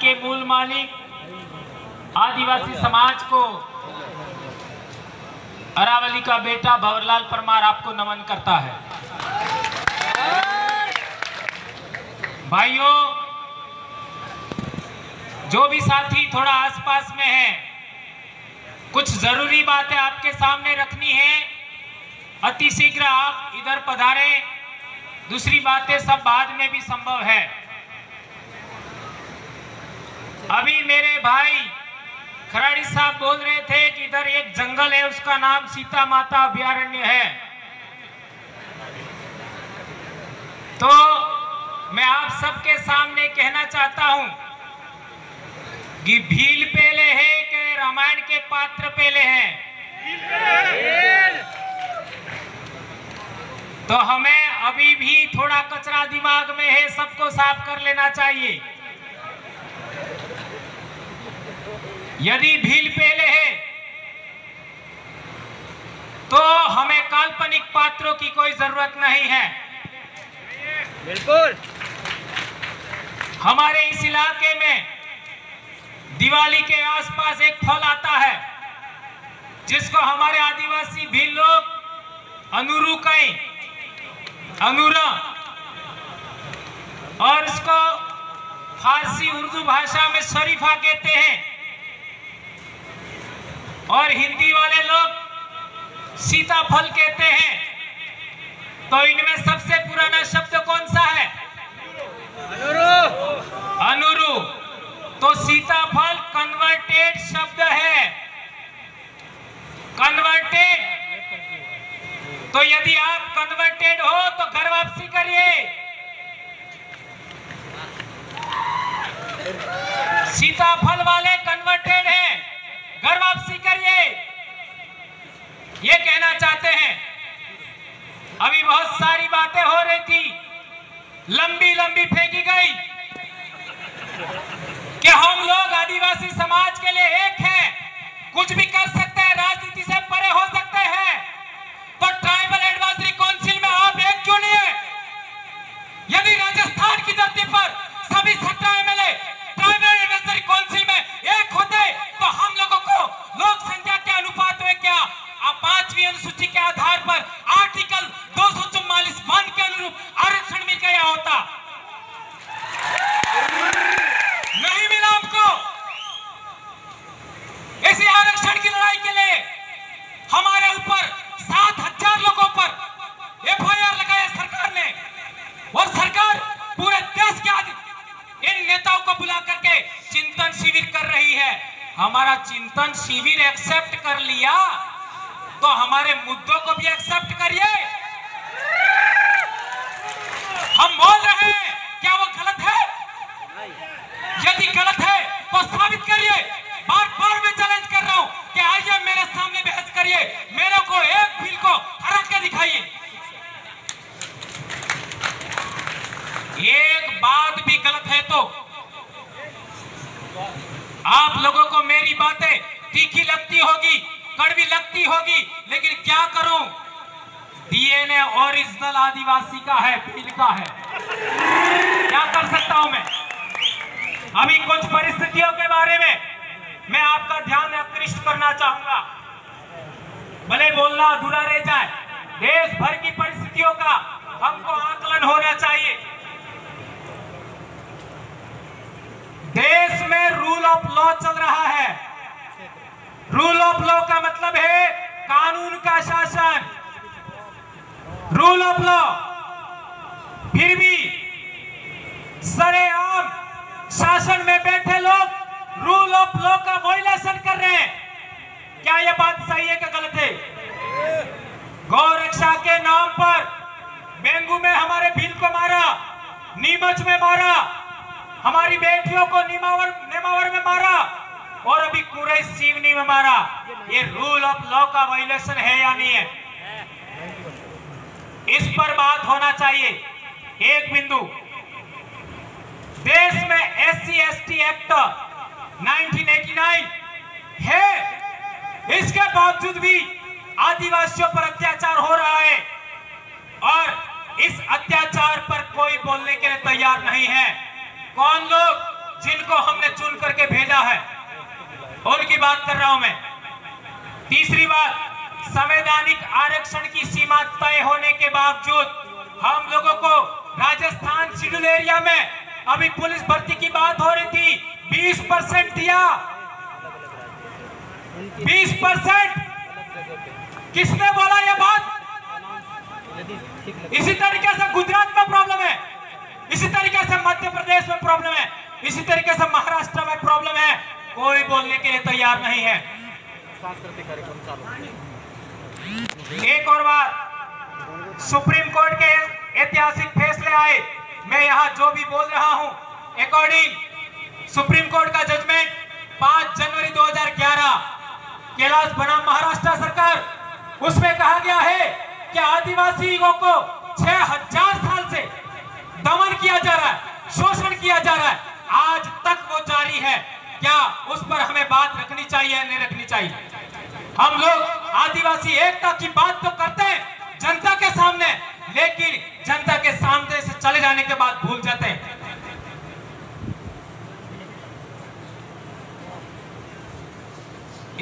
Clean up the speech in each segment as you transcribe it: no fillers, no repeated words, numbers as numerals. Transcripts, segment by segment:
के मूल मालिक आदिवासी समाज को अरावली का बेटा भंवरलाल परमार आपको नमन करता है। भाइयों, जो भी साथी थोड़ा आसपास में है, कुछ जरूरी बातें आपके सामने रखनी है। अति शीघ्र आप इधर पधारें। दूसरी बातें सब बाद में भी संभव है। अभी मेरे भाई खराड़ी साहब बोल रहे थे कि इधर एक जंगल है, उसका नाम सीता माता अभयारण्य है। तो मैं आप सबके सामने कहना चाहता हूं कि भील पेले है कि रामायण के पात्र पेले हैं। तो हमें अभी भी थोड़ा कचरा दिमाग में है, सबको साफ कर लेना चाहिए। यदि भील पेले है तो हमें काल्पनिक पात्रों की कोई जरूरत नहीं है। बिल्कुल। हमारे इस इलाके में दिवाली के आसपास एक फल आता है जिसको हमारे आदिवासी भील लोग अनुरू कहें, अनुरा, और इसको फारसी उर्दू भाषा में शरीफा कहते हैं और हिंदी वाले लोग सीताफल कहते हैं। तो इनमें सबसे पुराना शब्द कौन सा है? अनुरू। अनुरू। तो सीताफल कन्वर्टेड शब्द है, कन्वर्टेड। तो यदि आप कन्वर्टेड हो तो घर वापसी करिए। सीताफल वाले कन्वर्टेड हैं, घर वापसी करिए, ये कहना चाहते हैं। अभी बहुत सारी बातें हो रही थी, लंबी लंबी फेंकी गई कि हम लोग आदिवासी समाज के लिए एक हैं, कुछ भी कर सकते हैं, राजनीति से परे हो सकते हैं। तो ट्राइबल एडवाइजरी काउंसिल में आप एक क्यों नहीं है? यदि राजस्थान की धरती पर सभी 17 एमएलए ट्राइबल एडवाइजरी काउंसिल में एक होते तो हम लोगों को लोक संख्या के अनुपात में क्या 5वीं अनुसूची के आधार पर आर्टिकल 244(1) के अनुरूप आरक्षण मिल गया होता। नहीं मिला हमको। इसी आरक्षण की लड़ाई के लिए हमारे ऊपर 7,000 लोगों पर एफआईआर लगाया सरकार ने, और सरकार पूरे देश के इन नेताओं को बुला करके चिंतन शिविर कर रही है। हमारा चिंतन शिविर एक्सेप्ट कर लिया तो हमारे मुद्दों को भी एक्सेप्ट करिए। हम बोल रहे हैं, क्या वो गलत है? यदि गलत है तो साबित करिए। बार बार मैं चैलेंज कर रहा हूं कि आइए मेरे सामने बहस करिए, मेरे को एक बिल को हरा के दिखाइए। एक बात भी गलत है तो आप लोगों को मेरी बातें तीखी लगती होगी, कड़वी लगती होगी, लेकिन क्या करूं, डीएनए ओरिजिनल आदिवासी का है, भील का है। क्या कर सकता हूं मैं? अभी कुछ परिस्थितियों के बारे में मैं आपका ध्यान आकृष्ट करना चाहूंगा, भले बोलना अधूरा रह जाए। देश भर की परिस्थितियों का हमको आकलन होना चाहिए। देश में रूल ऑफ लॉ चल रहा है। रूल ऑफ लॉ का मतलब है कानून का शासन, रूल ऑफ लॉ। फिर भी सरेआम शासन में बैठे लोग रूल ऑफ लॉ का वायलेशन कर रहे हैं। क्या यह बात सही है कि गलत है? गौ रक्षा के नाम पर बेंगू में हमारे भील को मारा, नीमच में मारा, हमारी बेटियों को नेमावर में मारा, और अभी कुरैश सीवनी में मारा। ये रूल ऑफ लॉ का वायलेशन है या नहीं है? इस पर बात होना चाहिए। एक बिंदु, देश में SC/ST एक्ट 1989 है, इसके बावजूद भी आदिवासियों पर अत्याचार हो रहा है और इस अत्याचार पर कोई बोलने के लिए तैयार नहीं है। कौन लोग जिनको जिनको हमने चुन करके भेजा है, उनकी बात कर रहा हूं मैं। तीसरी बात, संवैधानिक आरक्षण की सीमा तय होने के बावजूद हम लोगों को राजस्थान शेड्यूल एरिया में, अभी पुलिस भर्ती की बात हो रही थी, 20% दिया। 20%। किसने बोला यह बात? इसी तरीके से गुजरात में प्रॉब्लम है, इसी तरीके से मध्य प्रदेश में प्रॉब्लम है, इसी तरीके से महाराष्ट्र में प्रॉब्लम है। कोई बोलने के लिए तैयार नहीं है। एक और बात, सुप्रीम कोर्ट के ऐतिहासिक फैसले आए। मैं यहां जो भी बोल रहा हूं, अकॉर्डिंग सुप्रीम कोर्ट का जजमेंट 5 जनवरी 2011, कैलाश बनाम महाराष्ट्र सरकार, उसमें कहा गया है कि आदिवासियों को 6000 साल से दमन किया जा रहा है, शोषण किया जा रहा है, आज तक वो जारी है। क्या उस पर हमें बात रखनी चाहिए या नहीं रखनी चाहिए? हम लोग आदिवासी एकता की बात तो करते हैं जनता के सामने, लेकिन जनता के सामने से चले जाने के बाद भूल जाते हैं।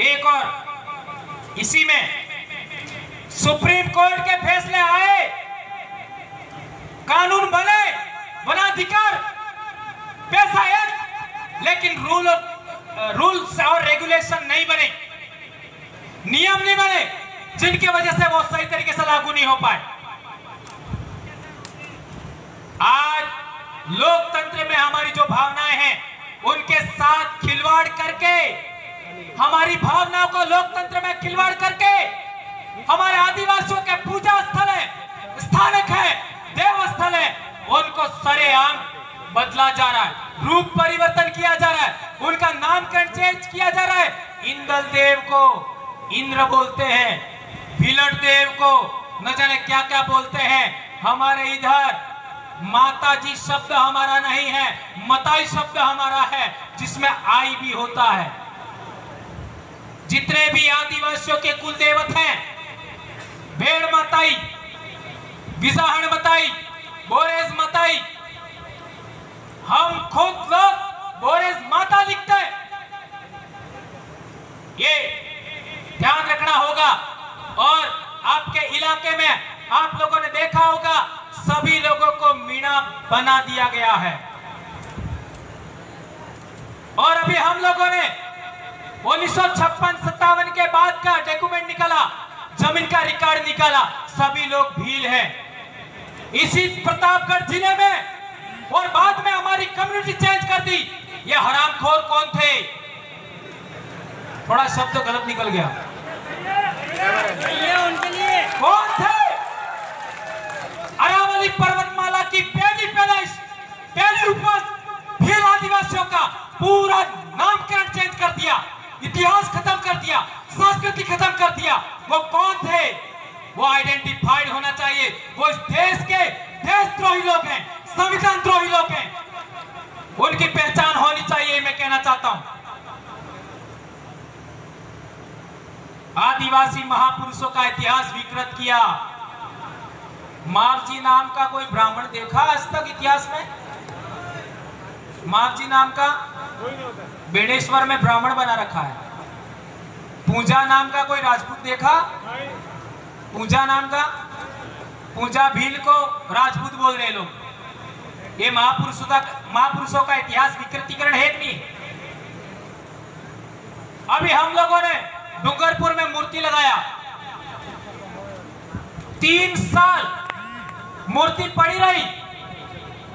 एक और, इसी में सुप्रीम कोर्ट के फैसले आए, कानून बने, वनाधिकार, पैसा एक, लेकिन रूल्स और रेगुलेशन नहीं बने, नियम नहीं बने, जिनकी वजह से वो सही तरीके से लागू नहीं हो पाए। आज लोकतंत्र में हमारी जो भावनाएं हैं, उनके साथ खिलवाड़ करके, हमारी भावनाओं को लोकतंत्र में खिलवाड़ करके, हमारे आदिवासियों के पूजा स्थल है, स्थानक है, देव स्थल है, उनको सरेआम बदला जा रहा है, रूप परिवर्तन किया जा रहा है, उनका नामकरण चेंज किया जा रहा है। इंदल देव को इंद्र बोलते हैं, भिलट देव को न जाने क्या क्या बोलते हैं। हमारे इधर माता जी शब्द हमारा नहीं है, मताई शब्द हमारा है, जिसमें आई भी होता है। जितने भी आदिवासियों के कुल देवत हैं, भेड़ मताई, विजाहण मताई, बोरेज मताई, हम खुद लोग बोरेज माता लिखते हैं। ये ध्यान रखना होगा। और आपके इलाके में आप लोगों ने देखा होगा, सभी लोगों को मीणा बना दिया गया है। और अभी हम लोगों ने 1956-57 के बाद का डॉक्यूमेंट निकाला, जमीन का रिकॉर्ड निकाला, सभी लोग भील हैं। इसी प्रतापगढ़ जिले में, और बाद में हमारी कम्युनिटी चेंज कर दी। ये हरामखोर कौन थे? थोड़ा शब्द गलत निकल गया, उनके लिए कौन थे? अरावली पर्वतमाला की पहली पैदाइश, पहली उपज भील आदिवासियों का पूरा नामकरण चेंज कर दिया, इतिहास खत्म कर दिया, संस्कृति खत्म कर दिया। वो कौन थे? वो आइडेंटिफाइड होना चाहिए। वो इस देश के देशद्रोही लोग हैं, संविधान द्रोही लोग हैं, उनकी पहचान होनी चाहिए। मैं कहना चाहता हूं, आदिवासी महापुरुषों का इतिहास विकृत किया। मावजी नाम का कोई ब्राह्मण देखा आज तक इतिहास में? मावजी नाम का बेणेश्वर में ब्राह्मण बना रखा है। पूजा नाम का कोई राजपूत देखा? पूजा नाम का, पूजा भील को राजपूत बोल रहे लोग। ये महापुरुषों का इतिहास विकृतीकरण है कि नहीं? अभी हम लोगों ने डूंगरपुर में मूर्ति लगाया, 3 साल मूर्ति पड़ी रही,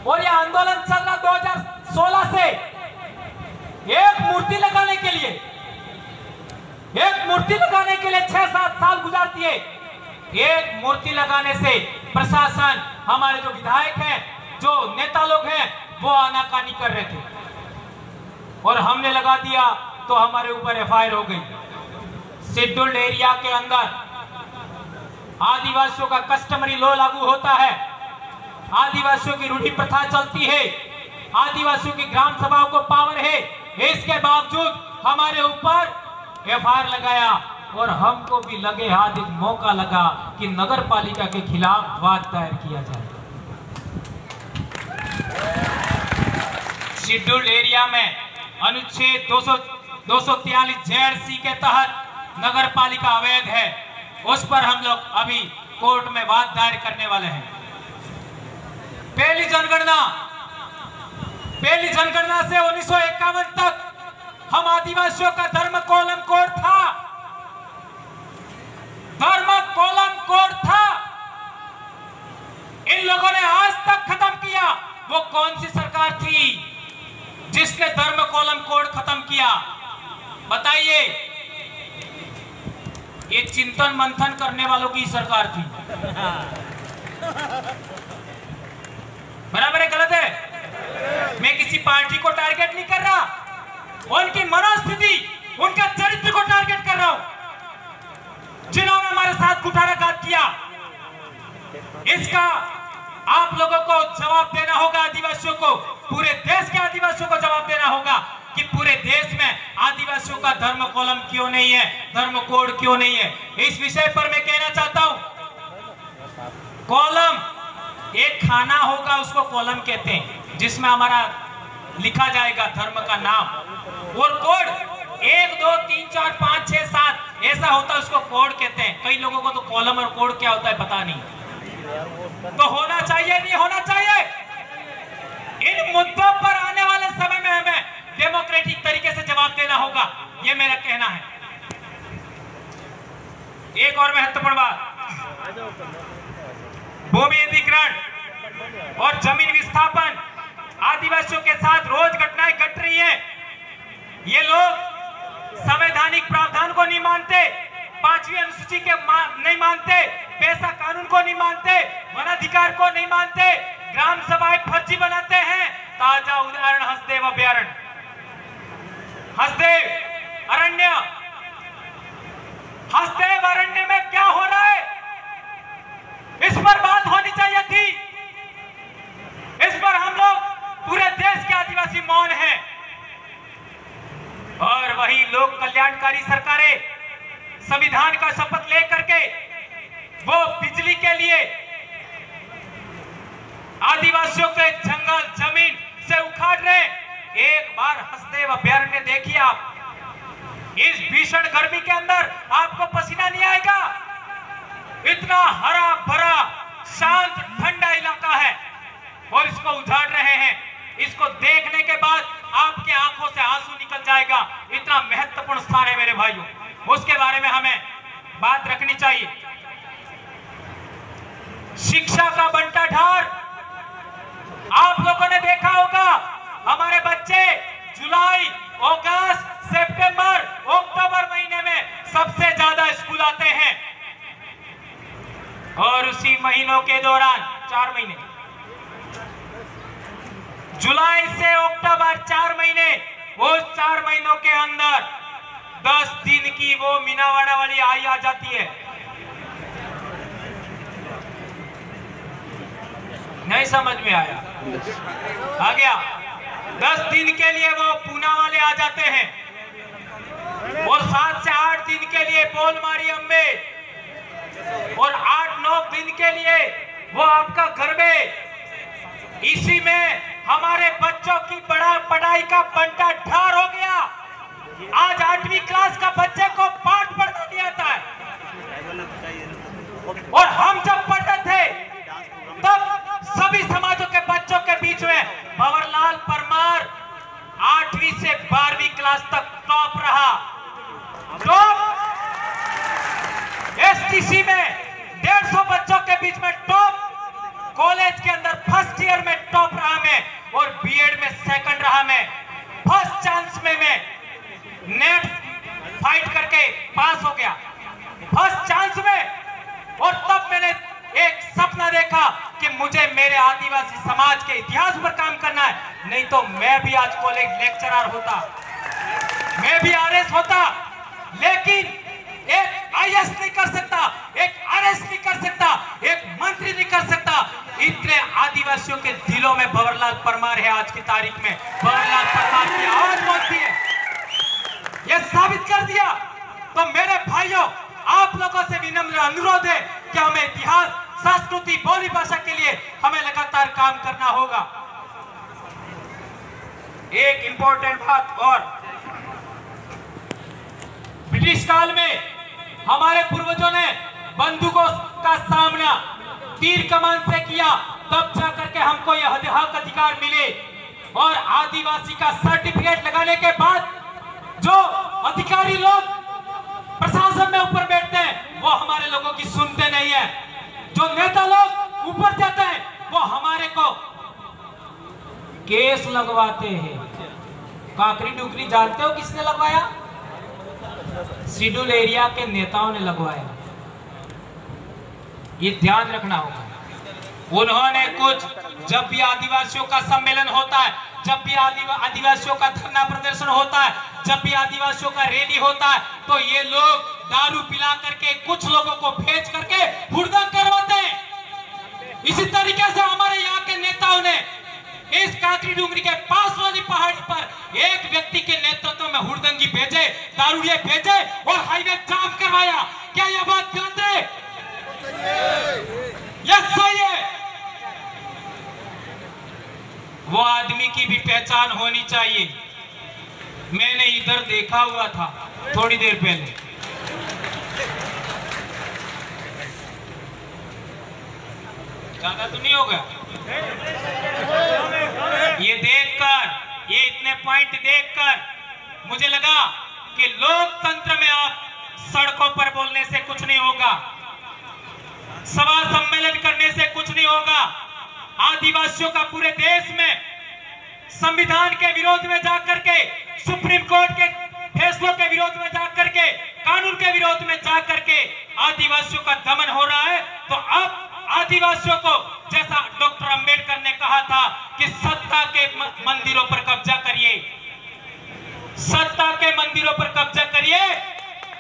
और यह आंदोलन चल रहा 2016 से। एक मूर्ति लगाने के लिए 6-7 साल गुजार दिए। एक मूर्ति लगाने से प्रशासन, हमारे जो विधायक हैं, जो नेता लोग हैं, वो आनाकानी कर रहे थे, और हमने लगा दिया तो हमारे ऊपर एफआईआर हो गई। शेड्यूल्ड एरिया के अंदर आदिवासियों का कस्टमरी लॉ लागू होता है, आदिवासियों की रूढ़ी प्रथा चलती है, आदिवासियों की ग्राम सभाओं को पावर है, इसके बावजूद हमारे ऊपर एफआईआर लगाया, और हमको भी लगे हाथ एक मौका लगा कि नगर पालिका के खिलाफ वाद दायर किया जाए। शेड्यूल्ड एरिया में अनुच्छेद 243 ZC के तहत नगर पालिका अवैध है, उस पर हम लोग अभी कोर्ट में वाद दायर करने वाले हैं। पहली जनगणना से 1951 तक हम आदिवासियों का धर्म कोलम कोड था, इन लोगों ने आज तक खत्म किया। वो कौन सी सरकार थी जिसने धर्म कोलम कोड खत्म किया? बताइए। ये चिंतन मंथन करने वालों की सरकार थी। बराबर है, गलत है? मैं किसी पार्टी को टारगेट नहीं कर रहा, उनकी मनोस्थिति, उनका चरित्र को टारगेट कर रहा हूं, जिन्होंने हमारे साथ कुठाराघात किया। इसका आप लोगों को जवाब देना होगा। आदिवासियों को, पूरे देश के आदिवासियों को जवाब देना होगा कि पूरे देश में आदिवासियों का धर्म कोलम क्यों नहीं है, धर्म कोड क्यों नहीं है। इस विषय पर मैं कहना चाहता हूं, कॉलम एक खाना होगा, उसको कॉलम कहते हैं, जिसमें हमारा लिखा जाएगा धर्म का नाम, और कोड 1 2 3 4 5 6 7 ऐसा होता है, उसको कोड कहते हैं। कई लोगों को तो कॉलम और कोड क्या होता है पता नहीं। तो होना चाहिए, नहीं होना चाहिए। इन मुद्दों पर आने वाले समय में हमें डेमोक्रेटिक तरीके से जवाब देना होगा, यह मेरा कहना है। एक और महत्वपूर्ण बात, भूमि अधिग्रहण और जमीन विस्थापन, आदिवासियों के साथ रोज घटनाएं घट रही हैं। ये लोग संवैधानिक प्रावधान को नहीं मानते, 5वीं अनुसूची के नहीं मानते, पैसा कानून को नहीं मानते, वन अधिकार को नहीं मानते, ग्राम सभाएं फर्जी बनाते हैं। ताजा उदाहरण हसदेव अभयारण्य, हसदेव अरण्य में क्या हो रहा है, इस पर बात होनी चाहिए थी। इस पर हम लोग पूरे देश के आदिवासी मौन हैं। और वही लोक कल्याणकारी सरकारें संविधान का शपथ लेकर के वो बिजली के लिए आदिवासियों के जंगल जमीन से उखाड़ रहे। एक बार हसदेव अभयारण्य देखिए आप, इस भीषण गर्मी के अंदर आपको पसीना नहीं आएगा। इतना हरा भरा शांत ठंडा इलाका है और इसको उजाड़ रहे हैं। इसको देखने के बाद आपके आंखों से आंसू निकल जाएगा। इतना महत्वपूर्ण स्थान है मेरे भाइयों, उसके बारे में हमें बात रखनी चाहिए। शिक्षा का बंटाढार, आप लोगों ने देखा होगा, हमारे बच्चे जुलाई, अगस्त, सितंबर, अक्टूबर महीने में सबसे ज्यादा स्कूल आते हैं, और उसी महीनों के दौरान 4 महीने, जुलाई से अक्टूबर 4 महीने, उस 4 महीनों के अंदर 10 दिन की वो मीनावाड़ा वाली आई आ जाती है। नहीं समझ में आया? आ गया? 10 दिन के लिए वो पूना वाले आ जाते हैं, और 7 से 8 दिन के लिए बोलमारी अम्बे, और 8-9 दिन के लिए वो आपका गरबे। इसी में हमारे बच्चों की बड़ा पढ़ाई का बंटाढार हो गया। आज 8वीं क्लास का बच्चे को पाठ पढ़ना नहीं आता है, और हम जब पढ़ते थे तब सभी समाजों के बच्चों के बीच में भंवरलाल परमार 8वीं से 12वीं क्लास तक टॉप रहा। टॉप एसटीसी में 150 बच्चों के बीच में टॉप, कॉलेज के अंदर फर्स्ट ईयर में टॉप रहा मैं, और बीएड में सेकंड रहा मैं। फर्स्ट चांस में मैं नेट फाइट करके पास हो गया, फर्स्ट चांस में। और तब मैंने एक सपना देखा कि मुझे मेरे आदिवासी समाज के इतिहास पर काम करना है, नहीं तो मैं भी आज कॉलेज लेक्चरर होता, मैं भी आरएस होता। लेकिन एक आईएएस नहीं कर सकता, एक आरएस नहीं कर सकता, एक मंत्री नहीं कर सकता। इतने आदिवासियों के दिलों में भंवरलाल परमार है। आज की तारीख में भंवरलाल परमार की आवाज पहुंचती है, यह साबित कर दिया। तो मेरे भाइयों, आप लोगों से विनम्र अनुरोध है कि हमें इतिहास, संस्कृति, बोली भाषा के लिए हमें लगातार काम करना होगा। एक इंपॉर्टेंट बात और, ब्रिटिश काल में हमारे पूर्वजों ने बंदूकों का सामना तीर कमान से किया, तब जाकर के हमको यह हक अधिकार मिले। और आदिवासी का सर्टिफिकेट लगाने के बाद जो अधिकारी लोग प्रशासन में ऊपर बैठते हैं वो हमारे लोगों की सुनते नहीं है। जो नेता लोग ऊपर जाते हैं वो हमारे को केस लगवाते हैं। काकरी डुकरी जानते हो किसने लगवाया? शेड्यूल एरिया के नेताओं ने लगवाया। ये ध्यान रखना होगा। उन्होंने कुछ, जब भी आदिवासियों का सम्मेलन होता है, जब भी आदिवासियों का धरना प्रदर्शन होता है, जब भी आदिवासियों का रैली होता है, तो ये लोग दारू पिला करके कुछ लोगों को भेज करके हुड़दंग करवाते हैं। इसी तरीके से हमारे यहाँ के नेताओं ने इस काकरी डूंगरी के पास वाली पहाड़ी पर एक व्यक्ति के नेतृत्व में हुड़दंगी भेजे, दारूड़िये भेजे और हाईवे जाम करवाया। क्या यह बात गलत है? यह सही है। वो आदमी की भी पहचान होनी चाहिए। मैंने इधर देखा हुआ था थोड़ी देर पहले। ज्यादा तो नहीं होगा? ये देखकर, ये इतने पॉइंट देखकर मुझे लगा कि लोकतंत्र में आप सड़कों पर बोलने से कुछ नहीं होगा, सभा सम्मेलन करने से कुछ नहीं होगा। आदिवासियों का पूरे देश में संविधान के विरोध में जाकर के, सुप्रीम कोर्ट के फैसलों के विरोध में जाकर के, कानून के विरोध में जाकर के आदिवासियों का दमन हो रहा है। तो अब आदिवासियों को, जैसा डॉक्टर अंबेडकर ने कहा था कि सत्ता के मंदिरों पर कब्जा करिए, सत्ता के मंदिरों पर कब्जा करिए।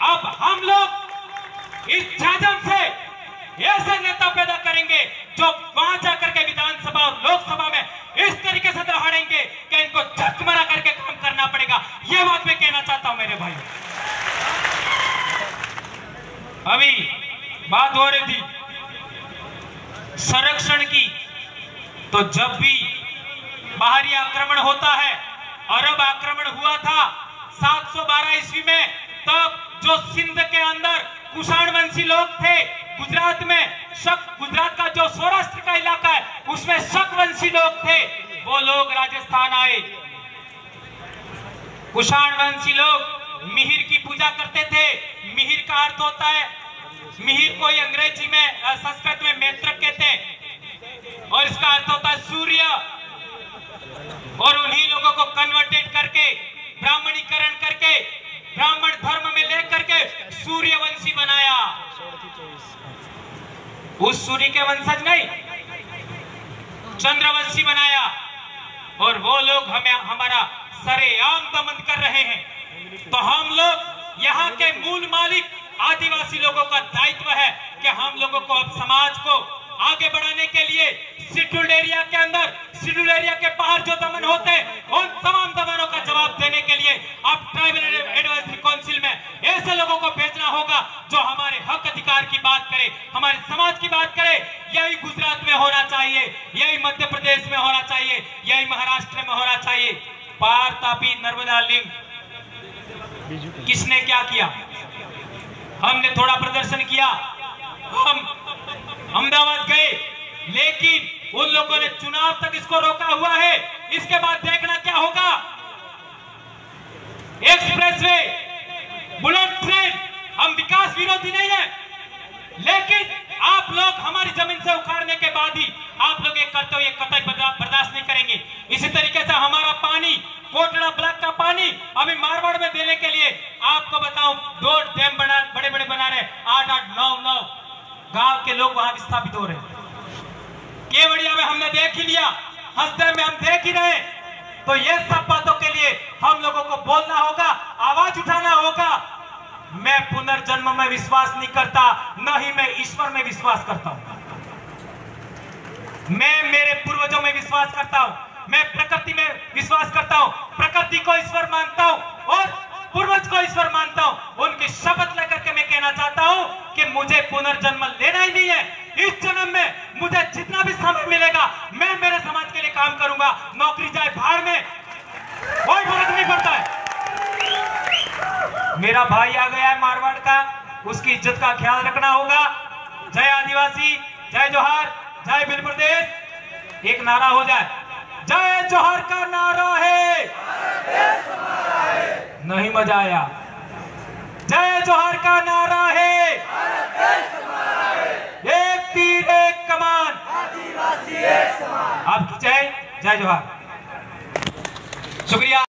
अब हम लोग इस झाझम से ऐसे नेता पैदा करेंगे जो वहां जाकर के विधानसभा और लोकसभा में इस तरीके से दहाड़ेंगे कि इनको झक मरा करके काम करना पड़ेगा। यह बात मैं कहना चाहता हूं मेरे भाई। अभी बात हो रही थी संरक्षण की, तो जब भी बाहरी आक्रमण होता है, अरब आक्रमण हुआ था 712 ईस्वी में, तब जो सिंध के अंदर कुषाण वंशी लोग थे, गुजरात में गुजरात का जो सौराष्ट्र का इलाका है उसमें शक वंशी लोग थे, वो लोग राजस्थान आए। कुषाण वंशी लोग मिहिर की पूजा करते थे। मिहिर का अर्थ होता है, मिहिर को अंग्रेजी में, संस्कृत में मैत्रक कहते हैं और इसका अर्थ होता है सूर्य। और उन्हीं लोगों को कन्वर्टेड करके, ब्राह्मणीकरण करके, ब्राह्मण धर्म में लेकर के सूर्यवंशी बनाया। उस सूर्य के वंशज नहीं, चंद्रवंशी बनाया। और वो लोग हमें हमारा सरेआम दमन कर रहे हैं। तो हम लोग यहाँ के मूल मालिक आदिवासी लोगों का दायित्व है कि हम लोगों को अब समाज को आगे बढ़ाने के लिए शेड्यूल्ड एरिया के अंदर, शेड्यूल्ड एरिया के बाहर जो दमन होते हैं उन तमाम दमनों का जवाब देने के लिए अब ट्राइबल एडवाइजरी काउंसिल में ऐसे लोगों को भेजना होगा जो हमारे हक अधिकार की बात करे, हमारे समाज की बात करे। यही गुजरात में होना चाहिए, यही मध्य प्रदेश में होना चाहिए, यही महाराष्ट्र में होना चाहिए। पार तापी नर्मदा लिंक किसने क्या किया? हमने थोड़ा प्रदर्शन किया, हम अहमदाबाद गए, लेकिन उन लोगों ने चुनाव तक इसको रोका हुआ है। इसके बाद देखना क्या होगा। एक्सप्रेसवे, बुलेट ट्रेन, हम विकास विरोधी नहीं है, लेकिन आप लोग हमारी जमीन से उखाड़ने के बाद ही आप लोग एक करते हो, ये कतई बर्दाश्त नहीं करेंगे। इसी तरीके से हमारा पानी, कोटड़ा ब्लॉक का पानी अभी मारवाड़ में देने के लिए आपको बताऊं 2 डैम बड़े बड़े बना रहे, 8-8, 9-9 गांव के लोग वहां विस्थापित हो रहे हैं। केवड़िया में हमने देख ही लिया, हसदेव में हम देख ही रहे। तो ये सब बातों के लिए हम लोगों को बोलना होगा, आवाज उठाना होगा। मैं पुनर्जन्म में विश्वास नहीं करता, न ही मैं ईश्वर में विश्वास करता हूं। मैं मेरे पूर्वजों में विश्वास करता हूं, मैं प्रकृति में विश्वास करता हूं, प्रकृति को ईश्वर मानता हूं और पूर्वज को ईश्वर मानता हूं। उनकी शपथ लेकर के मैं कहना चाहता हूं कि मुझे पुनर्जन्म लेना ही नहीं है। इस जन्म में मुझे जितना भी समय मिलेगा मैं मेरे समाज के लिए काम करूंगा। नौकरी जाए भाड़ में, मेरा भाई आ गया है मारवाड़ का, उसकी इज्जत का ख्याल रखना होगा। जय आदिवासी, जय जोहार, जय भील प्रदेश। एक नारा हो जाए, जय जोहार का नारा है, नहीं मजा आया। जय जोहार का नारा है, एक तीर एक कमान, आपकी जय, जय जोहार।